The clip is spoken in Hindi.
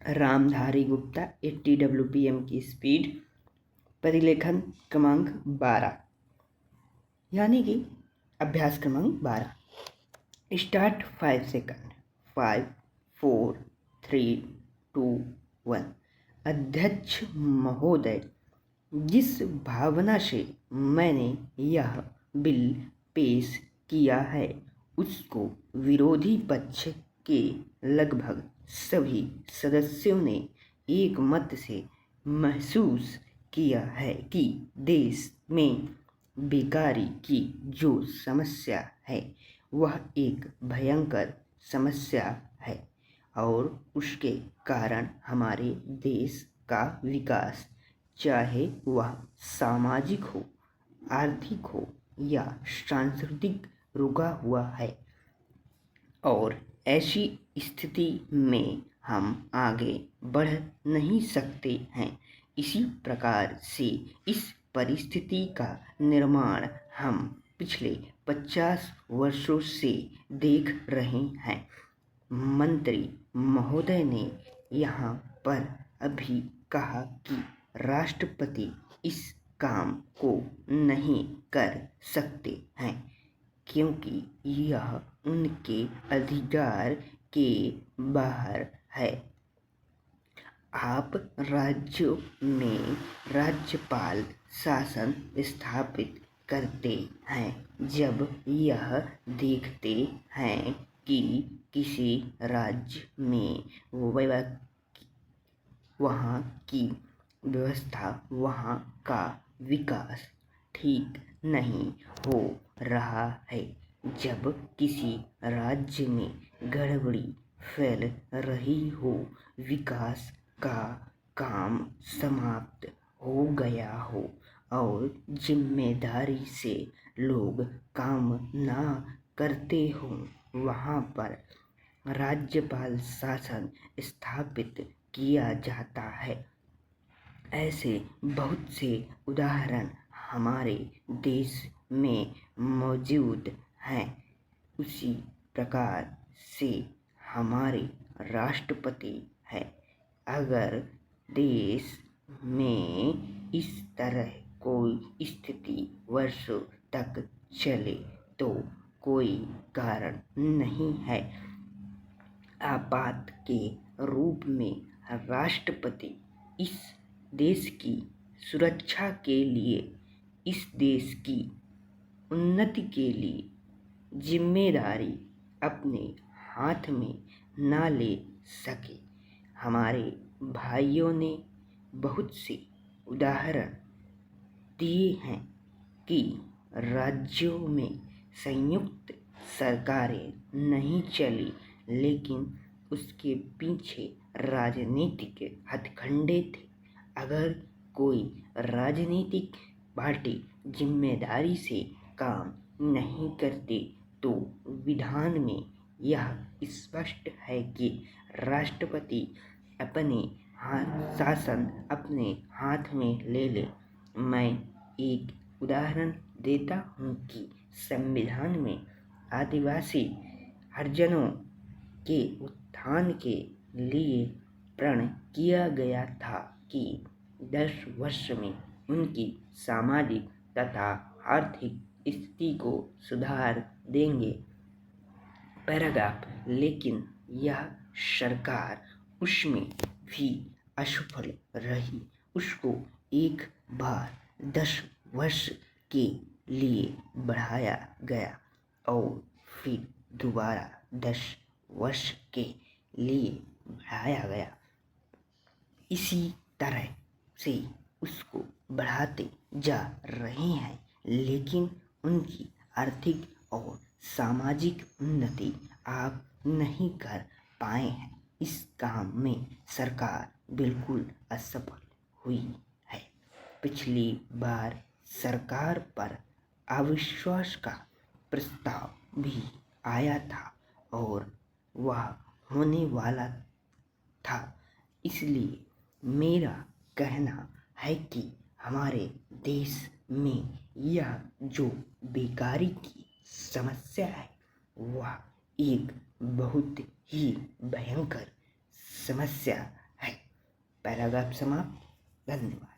रामधारी गुप्ता 80 WPM की स्पीड। परिलेखन क्रमांक 12 यानी कि अभ्यास क्रमांक 12। Start 5 second. 5 4 3 2 1। अध्यक्ष महोदय, जिस भावना से मैंने यह बिल पेश किया है उसको विरोधी पक्ष के लगभग सभी सदस्यों ने एक मत से महसूस किया है कि देश में बेकारी की जो समस्या है वह एक भयंकर समस्या है और उसके कारण हमारे देश का विकास, चाहे वह सामाजिक हो, आर्थिक हो या सांस्कृतिक, रुका हुआ है और ऐसी स्थिति में हम आगे बढ़ नहीं सकते हैं। इसी प्रकार से इस परिस्थिति का निर्माण हम पिछले 50 वर्षों से देख रहे हैं। मंत्री महोदय ने यहाँ पर अभी कहा कि राष्ट्रपति इस काम को नहीं कर सकते हैं क्योंकि यह उनके अधिकार के बाहर है। आप राज्यों में राज्यपाल शासन स्थापित करते हैं जब यह देखते हैं कि किसी राज्य में वहाँ की व्यवस्था, वहाँ का विकास ठीक नहीं हो रहा है, जब किसी राज्य में गड़बड़ी फैल रही हो, विकास का काम समाप्त हो गया हो और जिम्मेदारी से लोग काम ना करते हों, वहाँ पर राज्यपाल शासन स्थापित किया जाता है। ऐसे बहुत से उदाहरण हमारे देश में मौजूद हैं। उसी प्रकार से हमारे राष्ट्रपति हैं। अगर देश में इस तरह कोई स्थिति वर्षों तक चले तो कोई कारण नहीं है। आपात के रूप में राष्ट्रपति इस देश की सुरक्षा के लिए, इस देश की उन्नति के लिए जिम्मेदारी अपने हाथ में ना ले सके। हमारे भाइयों ने बहुत से उदाहरण दिए हैं कि राज्यों में संयुक्त सरकारें नहीं चली, लेकिन उसके पीछे राजनीतिक हथकंडे थे। अगर कोई राजनीतिक पार्टी जिम्मेदारी से काम नहीं करती तो विधान में यह स्पष्ट है कि राष्ट्रपति अपने शासन अपने हाथ में ले ले। मैं एक उदाहरण देता हूँ कि संविधान में आदिवासी हरिजनों के उत्थान के लिए प्रण किया गया था कि 10 वर्ष में उनकी सामाजिक तथा आर्थिक स्थिति को सुधार देंगे। पैराग्राफ। लेकिन यह सरकार उसमें भी असफल रही। उसको एक बार 10 वर्ष के लिए बढ़ाया गया और फिर दोबारा 10 वर्ष के लिए बढ़ाया गया। इसी तरह से उसको बढ़ाते जा रहे हैं, लेकिन उनकी आर्थिक और सामाजिक उन्नति आप नहीं कर पाए हैं। इस काम में सरकार बिल्कुल असफल हुई है। पिछली बार सरकार पर अविश्वास का प्रस्ताव भी आया था और वह होने वाला था। इसलिए मेरा कहना है कि हमारे देश में यह जो बेकारी की समस्या है वह एक बहुत ही भयंकर समस्या पैराग्राफ समाप्त। धन्यवाद।